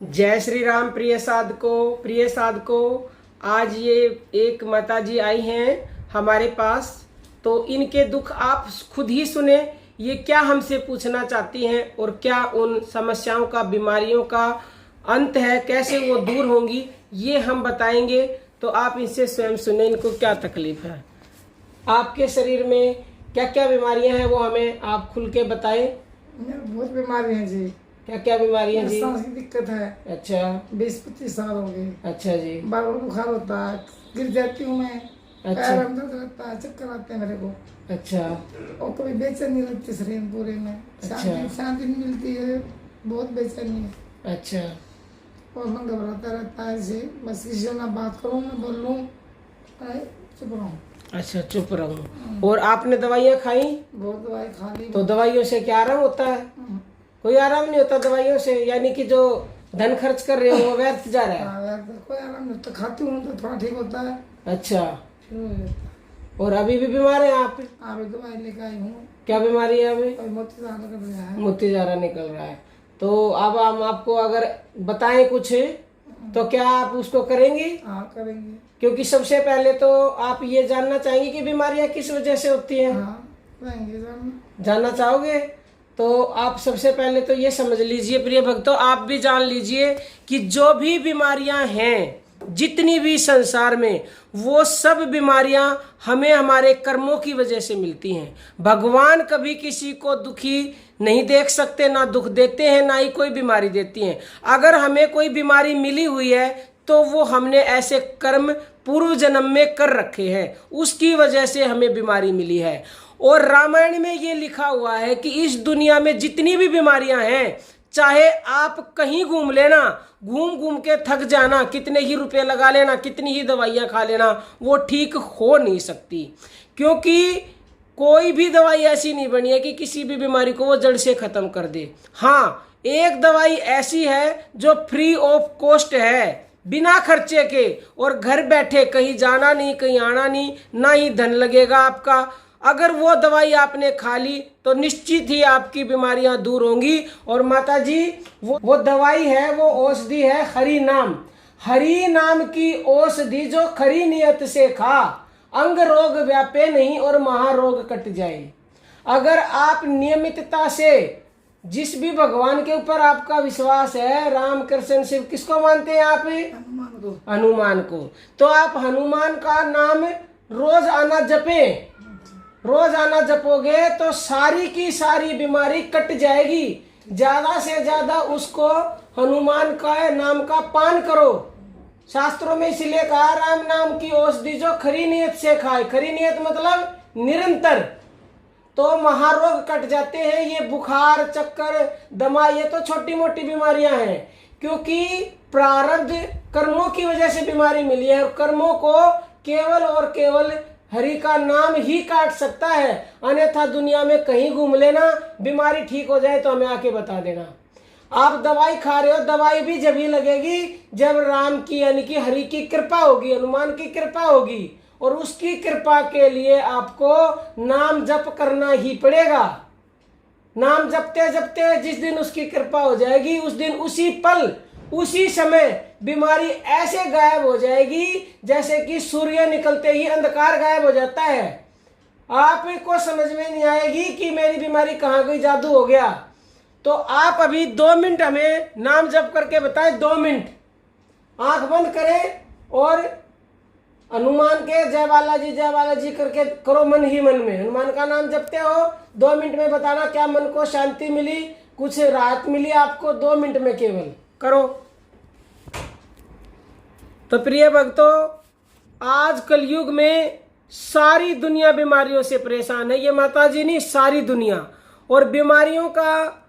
जय श्री राम प्रिय साधकों। आज ये एक माता जी आई हैं हमारे पास, तो इनके दुख आप खुद ही सुने। ये क्या हमसे पूछना चाहती हैं और क्या उन समस्याओं का, बीमारियों का अंत है, कैसे वो दूर होंगी, ये हम बताएंगे। तो आप इनसे स्वयं सुने, इनको क्या तकलीफ है, आपके शरीर में क्या क्या बीमारियां हैं, वो हमें आप खुल के बताएं। बहुत बीमारी है जी। क्या क्या बीमारियां जी? सांस की दिक्कत है। अच्छा 20-25 साल हो गए। अच्छा जी। बार बार बुखार होता है, गिर जाती हूँ मैं। अच्छा। पैर में दर्द रहता है, चक्कर आते हैं मेरे को। अच्छा। और कभी बेचैनी रहती शरीर पूरे में। अच्छा। शांति नहीं मिलती है, बहुत बेचैनी है। अच्छा। और मन घबराता रहता है ऐसे, बस किसी से ना बात करूँ ना बोल लूँ, चुप रहूँ। अच्छा, चुप रहूं। और आपने दवाइयाँ खाई? बहुत दवाई खा ली। तो दवाइयों से क्या आराम होता है? कोई आराम नहीं होता दवाइयों से, यानी कि जो धन खर्च कर रहे हो वो व्यर्थ जा रहा है। कोई आराम नहीं होता, खाती हूँ तो थोड़ा ठीक होता है। अच्छा। फिर हो जाता है। और अभी भी बीमार हैं आप? अभी दवाई लेकर आई हूँ। क्या बीमारी है अभी? मोतीजारा निकल रहा है। मोतीजारा निकल रहा है। तो अब हम आपको अगर बताएं कुछ, तो क्या आप उसको करेंगे? हाँ करेंगे। क्योंकि सबसे पहले तो आप ये जानना चाहेंगे कि बीमारियां किस वजह से होती हैं। हाँ करेंगे, जानना चाहोगे? तो आप सबसे पहले तो ये समझ लीजिए प्रिय भक्तों, आप भी जान लीजिए कि जो भी बीमारियां हैं जितनी भी संसार में, वो सब बीमारियां हमें हमारे कर्मों की वजह से मिलती हैं। भगवान कभी किसी को दुखी नहीं देख सकते, ना दुख देते हैं, ना ही कोई बीमारी देती हैं। अगर हमें कोई बीमारी मिली हुई है तो वो हमने ऐसे कर्म पूर्व जन्म में कर रखे हैं, उसकी वजह से हमें बीमारी मिली है। और रामायण में ये लिखा हुआ है कि इस दुनिया में जितनी भी बीमारियां हैं, चाहे आप कहीं घूम लेना, घूम घूम के थक जाना, कितने ही रुपए लगा लेना, कितनी ही दवाइयां खा लेना, वो ठीक हो नहीं सकती। क्योंकि कोई भी दवाई ऐसी नहीं बनी है कि किसी भी बीमारी को वो जड़ से खत्म कर दे। हाँ, एक दवाई ऐसी है जो फ्री ऑफ कॉस्ट है, बिना खर्चे के, और घर बैठे, कहीं जाना नहीं, कहीं आना नहीं, ना ही धन लगेगा आपका। अगर वो दवाई आपने खा ली तो निश्चित ही आपकी बीमारियां दूर होंगी। और माता जी वो दवाई है, वो औषधि है हरि नाम। हरि नाम की औषधि जो खरी नियत से खा, अंग रोग व्यापे नहीं और महारोग कट जाए। अगर आप नियमितता से, जिस भी भगवान के ऊपर आपका विश्वास है, राम कृष्ण शिव, किसको मानते हैं आप? हनुमान को। तो आप हनुमान का नाम रोज आना जपें। रोज आना जपोगे तो सारी की सारी बीमारी कट जाएगी। ज्यादा से ज्यादा उसको, हनुमान का नाम का पान करो। शास्त्रों में इसलिए कहा, राम नाम की औषधि जो खरी नियत से खाए। खरी नियत मतलब निरंतर, तो महारोग कट जाते हैं। ये बुखार, चक्कर, दमा, ये तो छोटी मोटी बीमारियां हैं, क्योंकि प्रारब्ध कर्मों की वजह से बीमारी मिली है। और कर्मों को केवल और केवल हरि का नाम ही काट सकता है। अन्यथा दुनिया में कहीं घूम लेना, बीमारी ठीक हो जाए तो हमें आके बता देना। आप दवाई खा रहे हो, दवाई भी जब ही लगेगी जब राम की, यानी कि हरि की कृपा होगी, हनुमान की कृपा होगी। और उसकी कृपा के लिए आपको नाम जप करना ही पड़ेगा। नाम जपते जपते जिस दिन उसकी कृपा हो जाएगी, उस दिन, उसी पल, उसी समय बीमारी ऐसे गायब हो जाएगी जैसे कि सूर्य निकलते ही अंधकार गायब हो जाता है। आपको समझ में नहीं आएगी कि मेरी बीमारी कहाँ गई, जादू हो गया। तो आप अभी 2 मिनट हमें नाम जप करके बताएं। 2 मिनट आंख बंद करें और हनुमान के जय बालाजी करके करो, मन ही मन में हनुमान का नाम जपते हो। 2 मिनट में बताना क्या मन को शांति मिली, कुछ राहत मिली आपको। 2 मिनट में केवल करो। तो प्रिय भक्तों, आज कलयुग में सारी दुनिया बीमारियों से परेशान है। ये माता जी नहीं, सारी दुनिया। और बीमारियों का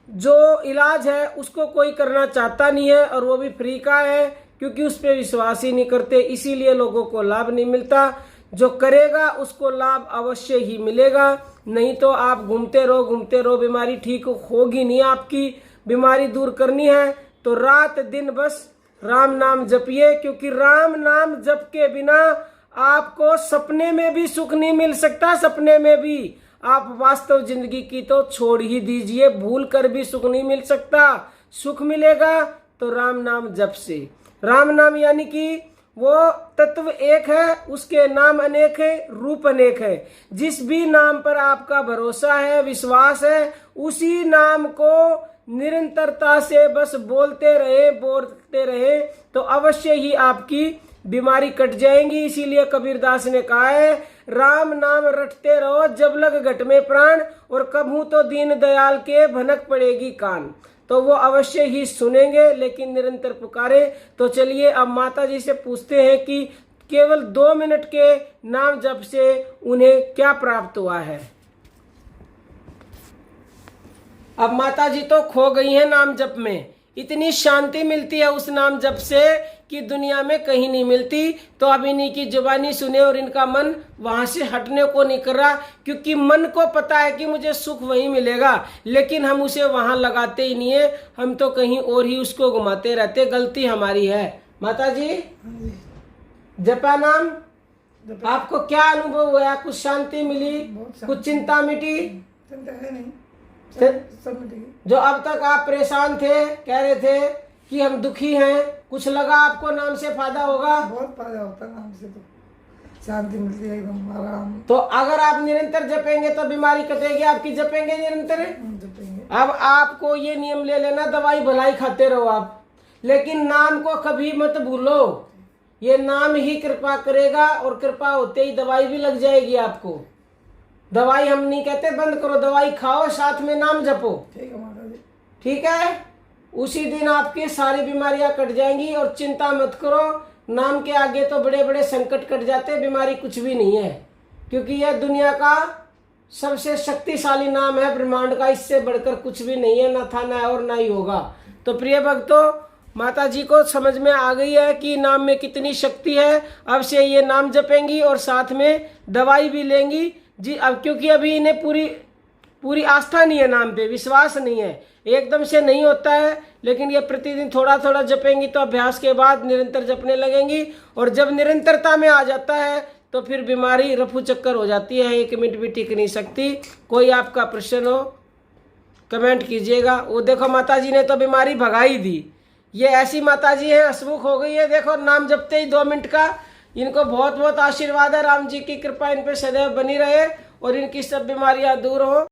जो इलाज है उसको कोई करना चाहता नहीं है, और वो भी फ्री का है, क्योंकि उस पर विश्वास ही नहीं करते, इसीलिए लोगों को लाभ नहीं मिलता। जो करेगा उसको लाभ अवश्य ही मिलेगा, नहीं तो आप घूमते रहो, बीमारी ठीक होगी नहीं। आपकी बीमारी दूर करनी है तो रात दिन बस राम नाम जपिए, क्योंकि राम नाम जप के बिना आपको सपने में भी सुख नहीं मिल सकता। सपने में भी आप वास्तव जिंदगी की तो छोड़ ही दीजिए, भूल कर भी सुख नहीं मिल सकता। सुख मिलेगा तो राम नाम जप से। राम नाम यानी कि वो तत्व एक है, उसके नाम अनेक है, रूप अनेक है। जिस भी नाम पर आपका भरोसा है, विश्वास है, उसी नाम को निरंतरता से बस बोलते रहे तो अवश्य ही आपकी बीमारी कट जाएंगी। इसीलिए कबीरदास ने कहा है, राम नाम रटते रहो जब लग घट में प्राण, और कभू तो दीन दयाल के भनक पड़ेगी कान। तो वो अवश्य ही सुनेंगे, लेकिन निरंतर पुकारे। तो चलिए अब माता जी से पूछते हैं कि केवल 2 मिनट के नाम जप से उन्हें क्या प्राप्त हुआ है। अब माता जी तो खो गई हैं नाम जप में। इतनी शांति मिलती है उस नाम जप से कि दुनिया में कहीं नहीं मिलती। तो अब इन्हीं की जुबानी सुने और इनका मन वहां से हटने को नहीं कर रहा, क्योंकि मन को पता है कि मुझे सुख वहीं मिलेगा, लेकिन हम उसे वहां लगाते ही नहीं है, हम तो कहीं और ही उसको घुमाते रहते। गलती हमारी है। माता जी जपा नाम, आपको क्या अनुभव हुआ? कुछ शांति मिली, कुछ चिंता मिटी? चिंता है नहीं, सब मिट गई। जो अब तक आप परेशान थे, कह रहे थे कि हम दुखी हैं, कुछ लगा आपको नाम से फायदा होगा? बहुत फायदा होता है नाम से, तो शांति मिलती है, एकदम आराम। तो अगर आप निरंतर जपेंगे तो बीमारी कटेगी आपकी। जपेंगे निरंतर। जपेंगे। अब आपको ये नियम ले लेना, दवाई भलाई खाते रहो आप, लेकिन नाम को कभी मत भूलो। ये नाम ही कृपा करेगा, और कृपा होते ही दवाई भी लग जाएगी आपको। दवाई हम नहीं कहते बंद करो, दवाई खाओ, साथ में नाम जपो। ठीक है माता जी। ठीक है, उसी दिन आपकी सारी बीमारियां कट जाएंगी। और चिंता मत करो, नाम के आगे तो बड़े बड़े संकट कट जाते, बीमारी कुछ भी नहीं है, क्योंकि यह दुनिया का सबसे शक्तिशाली नाम है ब्रह्मांड का। इससे बढ़कर कुछ भी नहीं है, ना था, ना है और ना ही होगा। तो प्रिय भक्तों, माता जी को समझ में आ गई है कि नाम में कितनी शक्ति है। अब से ये नाम जपेंगी और साथ में दवाई भी लेंगी जी। अब क्योंकि अभी इन्हें पूरी आस्था नहीं है, नाम पे विश्वास नहीं है, एकदम से नहीं होता है, लेकिन ये प्रतिदिन थोड़ा थोड़ा जपेंगी तो अभ्यास के बाद निरंतर जपने लगेंगी। और जब निरंतरता में आ जाता है तो फिर बीमारी रफू चक्कर हो जाती है, 1 मिनट भी टिक नहीं सकती। कोई आपका प्रश्न हो कमेंट कीजिएगा। वो देखो माता जी ने तो बीमारी भगाई दी। ये ऐसी माता जी है, हंसमुख हो गई है। देखो नाम जपते ही 2 मिनट का। इनको बहुत बहुत आशीर्वाद है, राम जी की कृपा इन पे सदैव बनी रहे और इनकी सब बीमारियां दूर हो।